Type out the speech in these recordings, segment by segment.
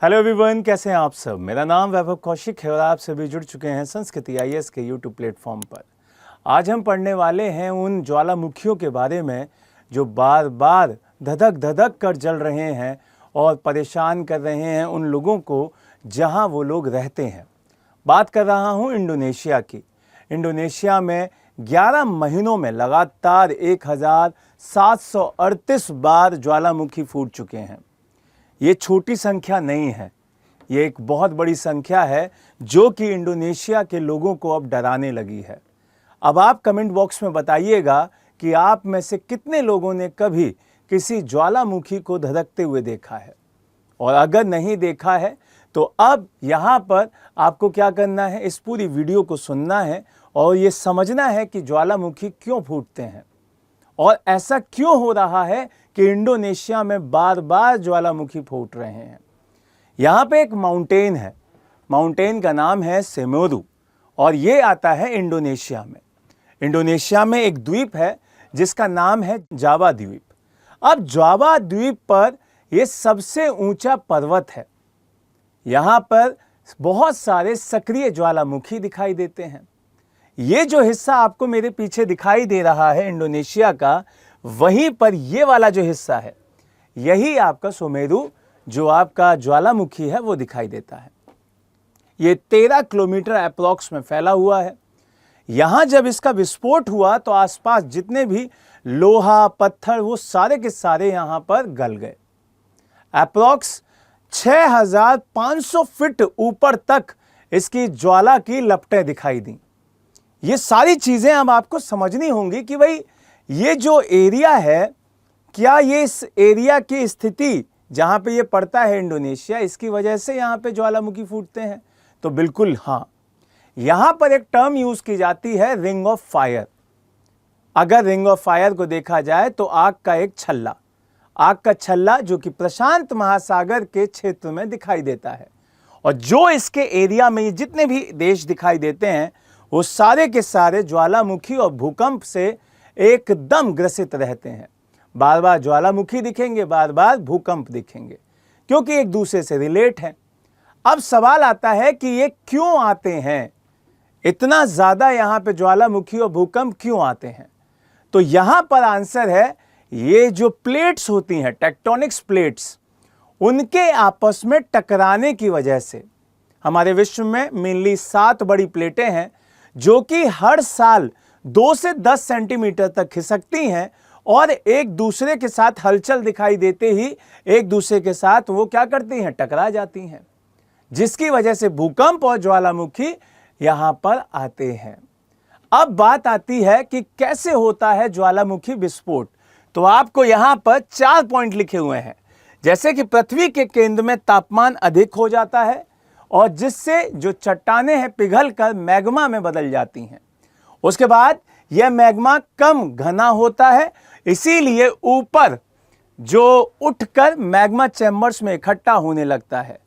Hello everyone, कैसे हैं आप सब। मेरा नाम वैभव कौशिक है और आप सभी जुड़ चुके हैं संस्कृति आईएएस के यूट्यूब प्लेटफॉर्म पर। आज हम पढ़ने वाले हैं उन ज्वालामुखियों के बारे में जो बार बार धधक धधक कर जल रहे हैं और परेशान कर रहे हैं उन लोगों को जहां वो लोग रहते हैं। बात कर रहा हूं इंडोनेशिया की। इंडोनेशिया में 11 महीनों में लगातार 1738 बार ज्वालामुखी फूट चुके हैं। ये छोटी संख्या नहीं है, ये एक बहुत बड़ी संख्या है जो कि इंडोनेशिया के लोगों को अब डराने लगी है। अब आप कमेंट बॉक्स में बताइएगा कि आप में से कितने लोगों ने कभी किसी ज्वालामुखी को धधकते हुए देखा है, और अगर नहीं देखा है तो अब यहाँ पर आपको क्या करना है, इस पूरी वीडियो को सुनना है और ये समझना है कि ज्वालामुखी क्यों फूटते हैं और ऐसा क्यों हो रहा है कि इंडोनेशिया में बार बार ज्वालामुखी फूट रहे हैं। यहाँ पे एक माउंटेन है, माउंटेन का नाम है सेमेरू और ये आता है इंडोनेशिया में। इंडोनेशिया में एक द्वीप है जिसका नाम है जावा द्वीप। अब जावा द्वीप पर ये सबसे ऊंचा पर्वत है। यहाँ पर बहुत सारे सक्रिय ज्वालामुखी दिखाई देते हैं। ये जो हिस्सा आपको मेरे पीछे दिखाई दे रहा है इंडोनेशिया का, वहीं पर ये वाला जो हिस्सा है यही आपका सुमेरु जो आपका ज्वालामुखी है वो दिखाई देता है। ये 13 किलोमीटर अप्रॉक्स में फैला हुआ है। यहां जब इसका विस्फोट हुआ तो आसपास जितने भी लोहा पत्थर वो सारे के सारे यहां पर गल गए। अप्रॉक्स 6500 फीट ऊपर तक इसकी ज्वाला की लपटें दिखाई दी। ये सारी चीजें अब आपको समझनी होंगी कि भाई ये जो एरिया है, क्या ये इस एरिया की स्थिति जहां पे ये पड़ता है इंडोनेशिया, इसकी वजह से यहां पे ज्वालामुखी फूटते हैं? तो बिल्कुल हाँ। यहां पर एक टर्म यूज की जाती है रिंग ऑफ फायर। अगर रिंग ऑफ फायर को देखा जाए तो आग का एक छल्ला, आग का छल्ला जो कि प्रशांत महासागर के क्षेत्र में दिखाई देता है, और जो इसके एरिया में जितने भी देश दिखाई देते हैं वो सारे के सारे ज्वालामुखी और भूकंप से एकदम ग्रसित रहते हैं। बार बार ज्वालामुखी दिखेंगे, बार बार भूकंप दिखेंगे, क्योंकि एक दूसरे से रिलेट है। अब सवाल आता है कि ये क्यों आते हैं, इतना ज्यादा यहां पे ज्वालामुखी और भूकंप क्यों आते हैं? तो यहां पर आंसर है, ये जो प्लेट्स होती हैं, टेक्टोनिक्स प्लेट्स, उनके आपस में टकराने की वजह से हमारे विश्व में मेनली 7 बड़ी प्लेटें हैं जो कि हर साल 2 से 10 सेंटीमीटर तक खिसकती हैं और एक दूसरे के साथ हलचल दिखाई देते ही एक दूसरे के साथ वो क्या करती हैं, टकरा जाती हैं, जिसकी वजह से भूकंप और ज्वालामुखी यहां पर आते हैं। अब बात आती है कि कैसे होता है ज्वालामुखी विस्फोट। तो आपको यहां पर 4 पॉइंट लिखे हुए हैं। जैसे कि पृथ्वी के केंद्र में तापमान अधिक हो जाता है और जिससे जो चट्टानें हैं पिघलकर मैग्मा में बदल जाती हैं। उसके बाद यह मैग्मा कम घना होता है, इसीलिए ऊपर जो उठकर मैग्मा चैम्बर्स में इकट्ठा होने लगता है।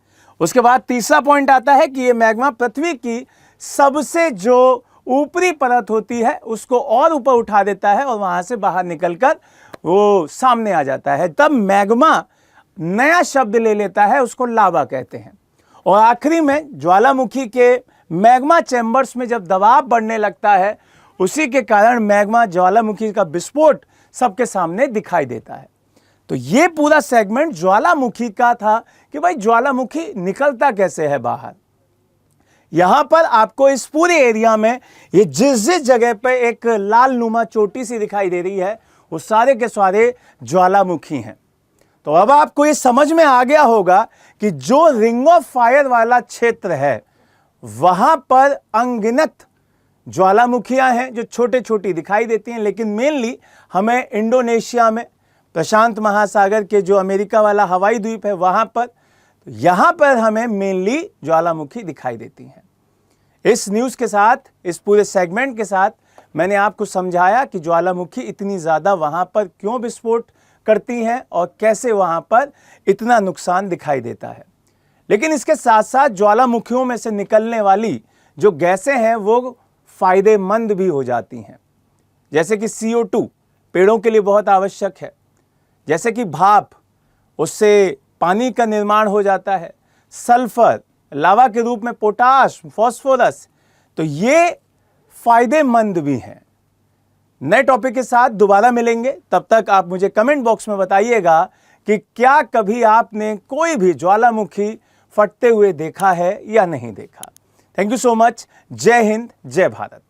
उसके बाद तीसरा पॉइंट आता है कि यह मैग्मा पृथ्वी की सबसे जो ऊपरी परत होती है उसको और ऊपर उठा देता है और वहां से बाहर निकलकर वो सामने आ जाता है। तब मैग्मा नया शब्द ले लेता है, उसको लावा कहते हैं। और आखिरी में ज्वालामुखी के मैग्मा चैम्बर्स में जब दबाव बढ़ने लगता है, उसी के कारण मैग्मा ज्वालामुखी का विस्फोट सबके सामने दिखाई देता है। तो ये पूरा सेगमेंट ज्वालामुखी का था कि भाई ज्वालामुखी निकलता कैसे है बाहर। यहां पर आपको इस पूरे एरिया में ये जिस जगह पे एक लाल नुमा चोटी सी दिखाई दे रही है वो सारे के सारे ज्वालामुखी हैं। तो अब आपको ये समझ में आ गया होगा कि जो रिंग ऑफ फायर वाला क्षेत्र है वहां पर अनगिनत ज्वालामुखियां हैं जो छोटे छोटी दिखाई देती हैं, लेकिन मेनली हमें इंडोनेशिया में प्रशांत महासागर के जो अमेरिका वाला हवाई द्वीप है वहां पर, यहां पर हमें मेनली ज्वालामुखी दिखाई देती हैं। इस न्यूज के साथ, इस पूरे सेगमेंट के साथ मैंने आपको समझाया कि ज्वालामुखी इतनी ज्यादा वहां पर क्यों विस्फोट करती हैं और कैसे वहां पर इतना नुकसान दिखाई देता है। लेकिन इसके साथ साथ ज्वालामुखियों में से निकलने वाली जो गैसें हैं वो फायदेमंद भी हो जाती हैं। जैसे कि CO2 पेड़ों के लिए बहुत आवश्यक है, जैसे कि भाप, उससे पानी का निर्माण हो जाता है। सल्फर, लावा के रूप में पोटाश, फास्फोरस, तो ये फायदेमंद भी हैं। नए टॉपिक के साथ दोबारा मिलेंगे, तब तक आप मुझे कमेंट बॉक्स में बताइएगा कि क्या कभी आपने कोई भी ज्वालामुखी फटते हुए देखा है या नहीं देखा। Thank you so much. जय हिंद, जय भारत।